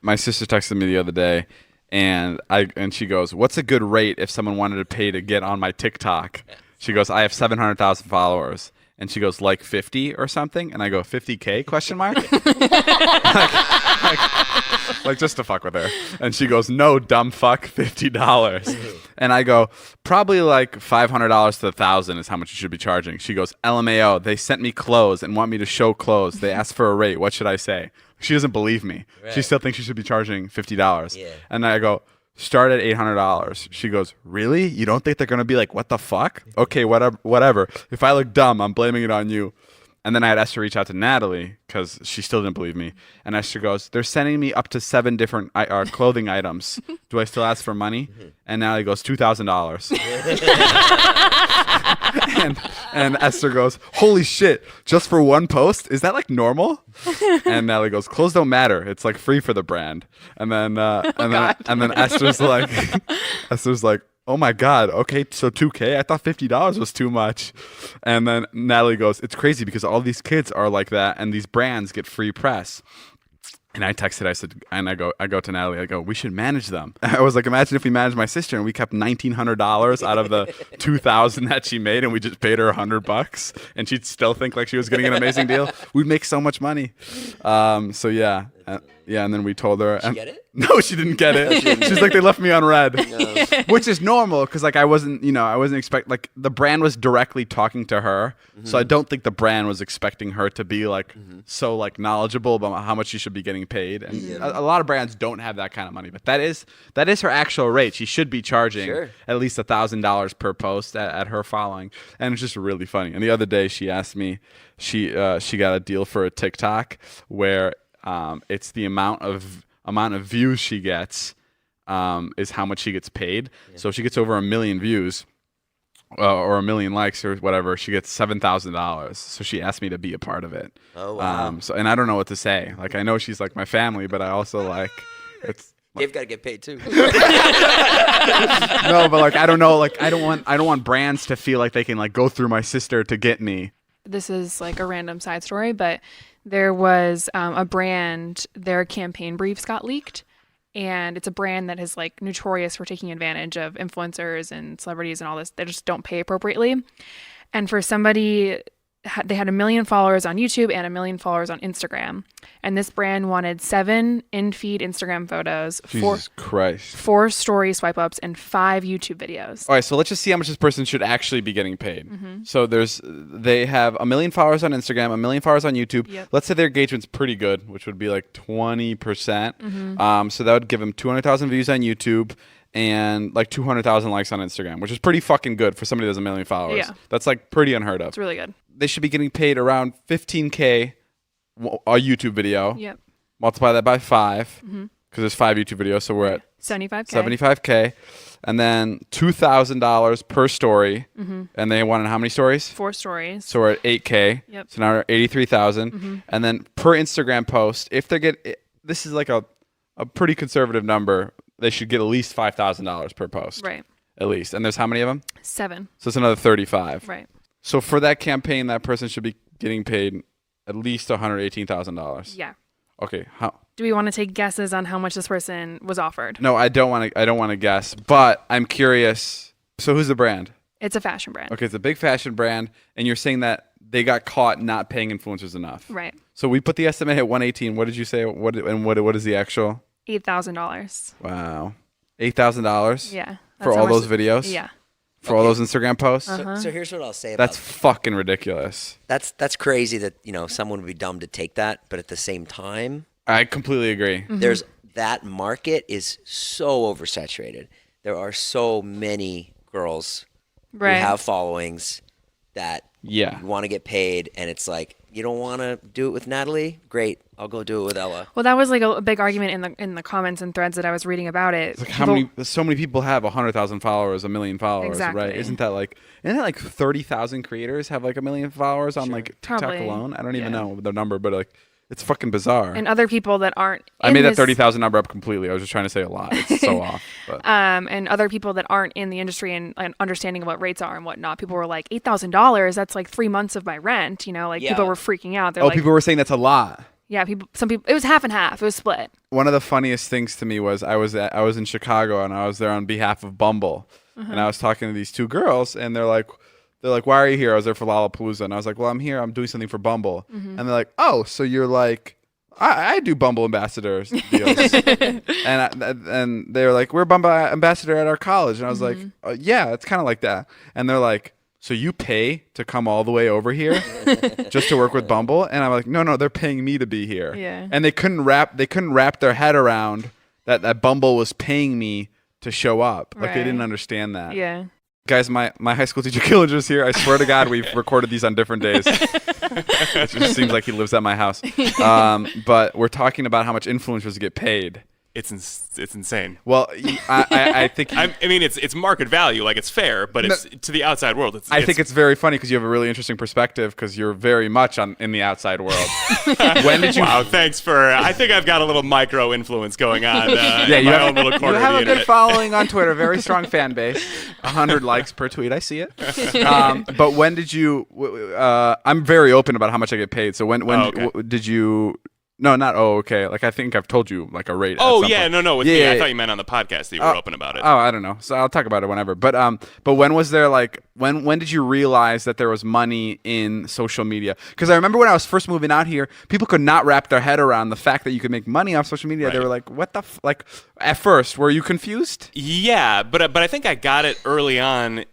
My sister texted me the other day, and she goes, "What's a good rate if someone wanted to pay to get on my TikTok?" She goes, "I have 700,000 followers." And she goes, like 50 or something? And I go, 50K, question mark? like just to fuck with her. And she goes, no, dumb fuck, $50. And I go, probably like $500 to $1,000 is how much you should be charging. She goes, LMAO, they sent me clothes and want me to show clothes. They asked for a rate. What should I say? She doesn't believe me. Right. She still thinks she should be charging $50. Yeah. And I go, start at $800. She goes, really? You don't think they're going to be like, what the fuck? Okay, whatever. If I look dumb, I'm blaming it on you. And then I had Esther reach out to Natalie because she still didn't believe me. And Esther goes, they're sending me up to 7 different clothing items. Do I still ask for money? And Natalie goes, $2,000. and Esther goes, holy shit, just for one post? Is that like normal? And Natalie goes, clothes don't matter. It's like free for the brand. And then Esther's like, oh my God, okay, so $2K? I thought $50 was too much. And then Natalie goes, it's crazy because all these kids are like that and these brands get free press. And I texted, I said, and I go to Natalie, I go, we should manage them. I was like, imagine if we managed my sister and we kept $1,900 out of the $2,000 that she made and we just paid her $100 and she'd still think like she was getting an amazing deal. We'd make so much money. So yeah. And then we told her. Did she get it? No, she didn't get it. She's like, they left me on red, which is normal because like I wasn't expecting, like the brand was directly talking to her. So I don't think the brand was expecting her to be like so like knowledgeable about how much she should be getting paid. And a lot of brands don't have that kind of money, but that is her actual rate. She should be charging at least $1,000 per post at her following. And it's just really funny. And the other day she asked me, she got a deal for a TikTok where it's the amount of views she gets is how much she gets paid. Yeah. So if she gets over 1 million views or 1 million likes or whatever, she gets $7,000. So she asked me to be a part of it. Oh wow! And I don't know what to say. Like I know she's like my family, but I also like it's. They've got to get paid too. No, but like I don't know. Like I don't want brands to feel like they can like go through my sister to get me. This is like a random side story, but there was a brand, their campaign briefs got leaked, and it's a brand that is like notorious for taking advantage of influencers and celebrities and all this. They just don't pay appropriately. And for somebody, they had 1 million followers on YouTube and 1 million followers on Instagram. And this brand wanted 7 in-feed Instagram photos, Jesus Christ. 4 story swipe ups, and 5 YouTube videos. All right, so let's just see how much this person should actually be getting paid. So they have 1 million followers on Instagram, 1 million followers on YouTube. Yep. Let's say their engagement's pretty good, which would be like 20%. So that would give them 200,000 views on YouTube and like 200,000 likes on Instagram, which is pretty fucking good for somebody that has 1 million followers. Yeah. That's like pretty unheard of. It's really good. They should be getting paid around $15K a YouTube video. Yep. Multiply that by 5 because there's 5 YouTube videos, so we're at $75K, and then $2,000 per story. And they wanted how many stories? 4 stories. So we're at $8K. Yep. So now we're at $83,000. And then per Instagram post, if they get this is like a pretty conservative number, they should get at least $5,000 per post. Right. At least. And there's how many of them? 7. So it's another 35. Right. So for that campaign, that person should be getting paid at least $118,000. Yeah. Okay. How? Do we want to take guesses on how much this person was offered? No, I don't want to guess, but I'm curious. So who's the brand? It's a fashion brand. Okay, it's a big fashion brand, and you're saying that they got caught not paying influencers enough. Right. So we put the estimate at 118. What did you say? What is the actual? $8,000. Wow. $8,000? Yeah. For all those videos? Yeah. For all those Instagram posts? So here's what I'll say about that's fucking ridiculous. That's crazy that, someone would be dumb to take that, but at the same time, I completely agree. There's that market is so oversaturated. There are so many girls who have followings that want to get paid, and it's like, you don't want to do it with Natalie? Great, I'll go do it with Ella. Well, that was like a big argument in the comments and threads that I was reading about it. It's like so many people have 100,000 followers, 1 million followers, exactly. right? Isn't that like 30,000 creators have like 1 million followers on like TikTok Probably. alone? I don't even know the number, but like it's fucking bizarre. And other people that aren't I made that 30,000 number up completely. I was just trying to say a lot. It's so off. But. And other people that aren't in the industry and understanding what rates are and whatnot, people were like, $8,000, that's like 3 months of my rent. People were freaking out. They're like, people were saying that's a lot. yeah, some people, it was half and half. It was split. One of the funniest things to me was I was in Chicago and I was there on behalf of Bumble, and I was talking to these two girls, and they're like, why are you here? I was there for Lollapalooza, and I was like, well, I'm here. I'm doing something for Bumble, and they're like, oh, so you're like, I do Bumble ambassadors deals, and they're like, we're Bumble ambassador at our college, and I was like, yeah, it's kind of like that, and they're like, so you pay to come all the way over here just to work with Bumble? And I'm like, no, they're paying me to be here. Yeah. And they couldn't wrap their head around that Bumble was paying me to show up. Like they didn't understand that. Yeah. Guys, my high school teacher Killinger's here. I swear to God, we've recorded these on different days. It just seems like he lives at my house. But we're talking about how much influencers get paid. It's insane. Well, I think I mean it's market value, like it's fair, but it's to the outside world. I think it's very funny because you have a really interesting perspective because you're very much in the outside world. When did you? Wow, thanks for. I think I've got a little micro influence going on. Yeah, in my own little corner you have of the a good internet. following on Twitter, very strong fan base, 100 likes per tweet. I see it. But when did you? I'm very open about how much I get paid. So when did you? No, not okay. Like I think I've told you like a rate. Oh yeah, point. no. With me, I thought you meant on the podcast that you were open about it. Oh, I don't know. So I'll talk about it whenever. But when was there like when did you realize that there was money in social media? Because I remember when I was first moving out here, people could not wrap their head around the fact that you could make money off social media. Right. They were like, "What the like?" At first, were you confused? Yeah, but I think I got it early on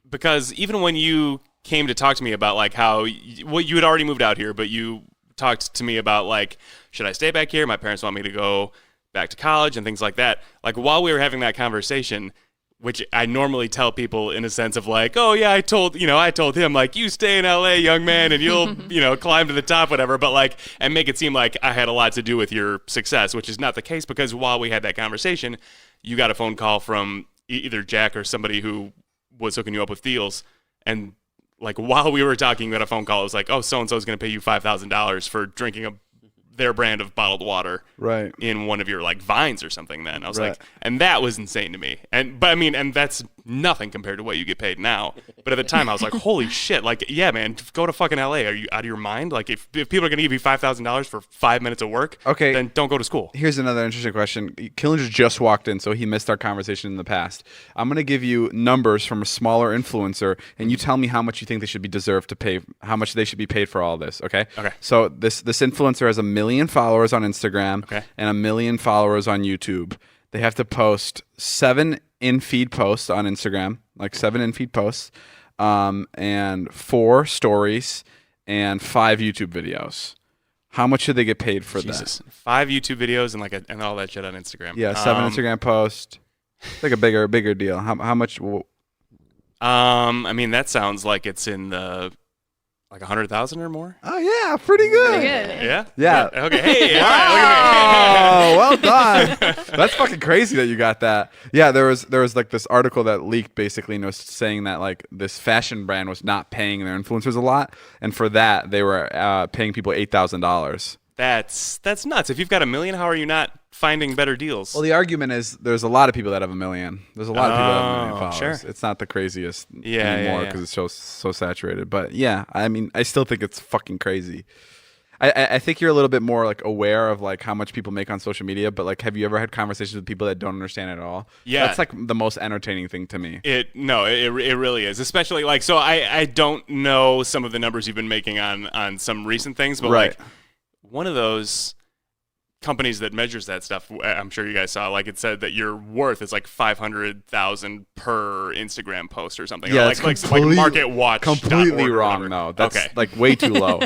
because even when you came to talk to me about like how you had already moved out here, but you talked to me about like, should I stay back here? My parents want me to go back to college and things like that. Like while we were having that conversation, which I normally tell people in a sense of like, oh yeah, I told him like, you stay in LA, young man, and you'll, climb to the top, whatever. But like, and make it seem like I had a lot to do with your success, which is not the case because while we had that conversation, you got a phone call from either Jack or somebody who was hooking you up with deals. And like while we were talking, we got a phone call. It was like, oh, so-and-so is going to pay you $5,000 for drinking their brand of bottled water in one of your like vines or something. Then I was like, and that was insane to me. And that's nothing compared to what you get paid now. But at the time I was like, holy shit. Like, yeah, man, go to fucking LA. Are you out of your mind? Like if people are going to give you $5,000 for 5 minutes of work, then don't go to school. Here's another interesting question. Killinger just walked in, so he missed our conversation in the past. I'm going to give you numbers from a smaller influencer, and you tell me how much you think they should be deserved to pay, how much they should be paid for all this. Okay. So this influencer has 1 million followers on Instagram and 1 million followers on YouTube. They have to post 7 in-feed posts on Instagram, like 7 in-feed posts, and 4 stories and 5 YouTube videos. How much should they get paid for that? 5 YouTube videos and all that shit on Instagram. Yeah, 7 Instagram posts. It's like a bigger deal. How much? I mean, that sounds like it's in the like 100,000 or more. Oh yeah, pretty good. Yeah. Okay. Hey. Wow. Well done. That's fucking crazy that you got that. Yeah, there was like this article that leaked basically, and it was saying that like this fashion brand was not paying their influencers a lot, and for that they were paying people $8,000. That's nuts. If you've got 1 million, how are you not finding better deals? Well, the argument is there's a lot of people that have 1 million. There's a lot of people that have 1 million followers. Sure. It's not the craziest anymore because it's so saturated. But yeah, I mean, I still think it's fucking crazy. I think you're a little bit more like aware of like how much people make on social media, but like, have you ever had conversations with people that don't understand it at all? Yeah, that's like the most entertaining thing to me. It really is, especially like, so I don't know some of the numbers you've been making on some recent things, but like one of those companies that measures that stuff, I'm sure you guys saw, like it said that your worth is like 500,000 per Instagram post or something. Yeah, or like Market Watch. Completely wrong, though. That's like way too low.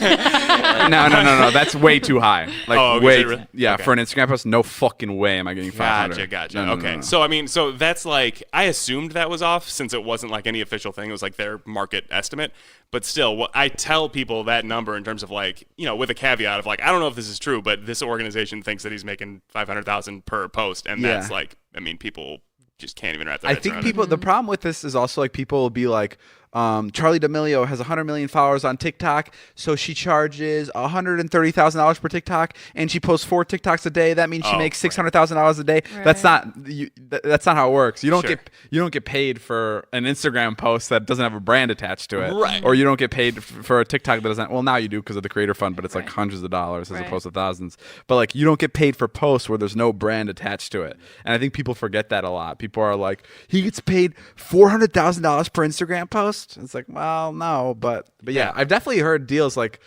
No. That's way too high. Like really? For an Instagram post, no fucking way am I getting 500. Gotcha. No, okay. No. So I mean, so that's like, I assumed that was off since it wasn't like any official thing. It was like their market estimate. But still, I tell people that number in terms of like, with a caveat of like, I don't know if this is true, but this organization thinks that he's making 500,000 per post, and that's like, I mean, people just can't even wrap their heads around it. The problem with this is also like people will be like, Charli D'Amelio has 100 million followers on TikTok, so she charges $130,000 per TikTok, and she posts 4 TikToks a day. That means she makes $600,000 a day. Right. That's not how it works. You don't get paid for an Instagram post that doesn't have a brand attached to it, right? Or you don't get paid for a TikTok that doesn't. Well, now you do because of the creator fund, but it's like hundreds of dollars as opposed to thousands. But like you don't get paid for posts where there's no brand attached to it, and I think people forget that a lot. People are like, he gets paid $400,000 per Instagram post. It's like, well, no, but yeah, I've definitely heard deals like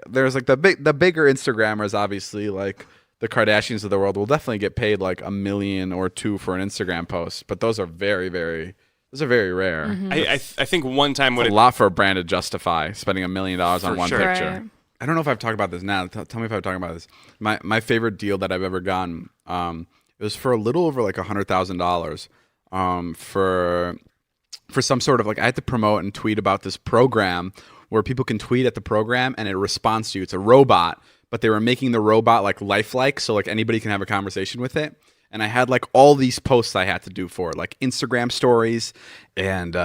there's like the bigger Instagrammers, obviously, like the Kardashians of the world will definitely get paid like $1 million or $2 million for an Instagram post, but those are very rare. Mm-hmm. I think one time a lot for a brand to justify spending $1 million on one picture. Right. I don't know if I've talked about this now. Tell me if I've talked about this. My favorite deal that I've ever gotten, it was for a little over like $100,000 for some sort of like I had to promote and tweet about this program where people can tweet at the program and it responds to you. It's a robot, but they were making the robot like lifelike, so like anybody can have a conversation with it. And I had like all these posts I had to do for it, like Instagram stories and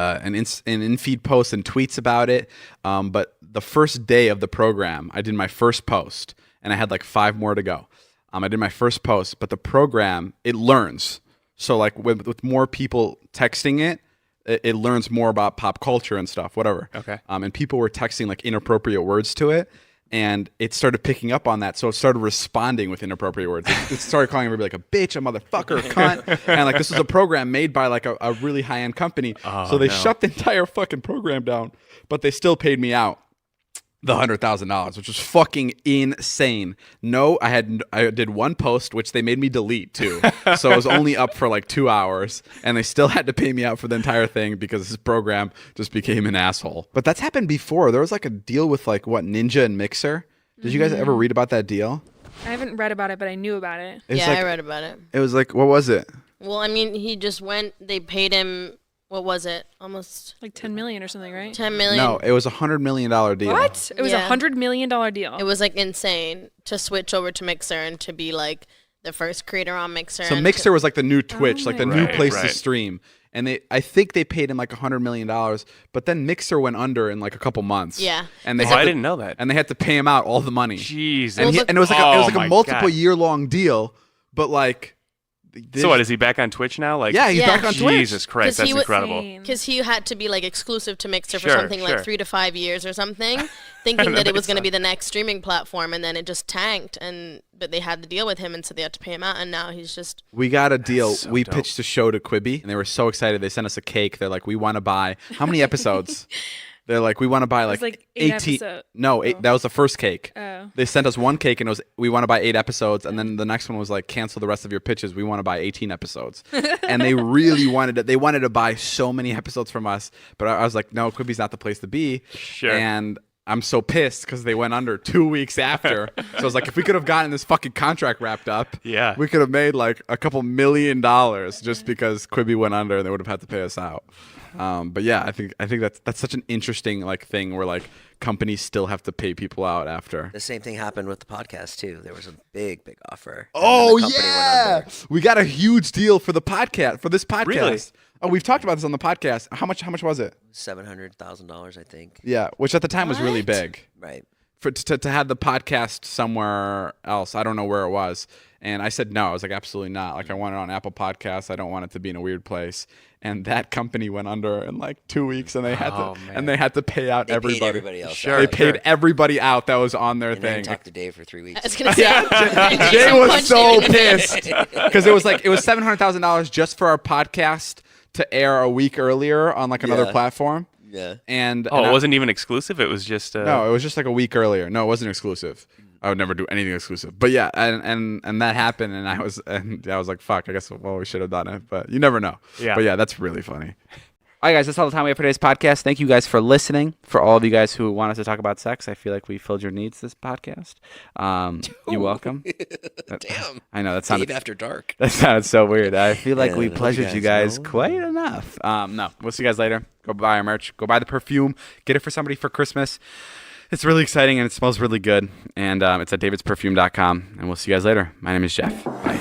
in-feed posts and tweets about it. But the first day of the program, I did my first post, and I had like 5 more to go. I did my first post, but the program, it learns. So like with more people texting it learns more about pop culture and stuff, whatever. Okay. And people were texting like inappropriate words to it, and it started picking up on that. So it started responding with inappropriate words. It started calling everybody like a bitch, a motherfucker, a cunt. And like this was a program made by like a really high-end company. So they shut the entire fucking program down, but they still paid me out the $100,000, which was fucking insane. No, I did one post, which they made me delete too. So it was only up for like 2 hours, and they still had to pay me out for the entire thing because this program just became an asshole. But that's happened before. There was like a deal with like Ninja and Mixer. Did you guys ever read about that deal? I haven't read about it, but I knew about it. I read about it. It was like, what was it? Well, I mean, he just went. They paid him. What was it? Almost like 10 million or something, right? 10 million. No, it was $100 million deal. What? It was $100 million deal. It was like insane to switch over to Mixer and to be like the first creator on Mixer. So Mixer was like the new Twitch, like the new place to right. stream. And I think they paid him like $100 million, but then Mixer went under in like a couple months. Yeah. And they I didn't know that. And they had to pay him out all the money. Jeez. And, and it was like a multiple year long deal, but like. So what, is he back on Twitch now? Like, yeah, he's back on Twitch. Jesus Christ, that's incredible. Because he had to be like exclusive to Mixer for something like 3 to 5 years or something, thinking that it was going to be the next streaming platform, and then it just tanked. But they had to deal with him, and so they had to pay him out, and now he's just. We got a deal. So we dope. pitched a show to Quibi, and they were so excited. They sent us a cake. They're like, we want to buy how many episodes? They're like, we want to buy like 18. No, that was the first cake. Oh. They sent us one cake and it was, we want to buy 8 episodes. And then the next one was like, cancel the rest of your pitches. We want to buy 18 episodes. And they really wanted it. They wanted to buy so many episodes from us. But I was like, no, Quibi's not the place to be. Sure. And I'm so pissed because they went under 2 weeks after. So I was like, if we could have gotten this fucking contract wrapped up, we could have made like a couple $1 million just because Quibi went under and they would have had to pay us out. But yeah, I think that's such an interesting like thing where like companies still have to pay people out after. The same thing happened with the podcast too. There was a big offer. Oh yeah, we got a huge deal for the podcast for this podcast. Really? Oh, we've talked about this on the podcast. How much was it? $700,000, I think. Yeah, which at the time was really big. Right. To have the podcast somewhere else. I don't know where it was. And I said no. I was like, absolutely not. Like I want it on Apple Podcasts. I don't want it to be in a weird place. And that company went under in like 2 weeks, and they had to pay out everybody. Paid everybody else. Sure, they paid everybody out that was on their and thing. I talked to Dave for 3 weeks. I was gonna say, Jay was so pissed because it was $700,000 just for our podcast to air a week earlier on like another platform. Yeah. And it wasn't even exclusive. It was just no, it was just like a week earlier. No, it wasn't exclusive. I would never do anything exclusive. But yeah, and that happened, and I was like, fuck. I guess we should have done it, but you never know. Yeah. But yeah, that's really funny. All right, guys, that's all the time we have for today's podcast. Thank you guys for listening. For all of you guys who want us to talk about sex, I feel like we filled your needs this podcast. You're welcome. Damn. I know that sounded Dave After Dark. That sounded so weird. I feel like we let pleasured you guys quite enough. No, we'll see you guys later. Go buy our merch. Go buy the perfume. Get it for somebody for Christmas. It's really exciting and it smells really good. And it's at davidsperfume.com. And we'll see you guys later. My name is Jeff. Bye.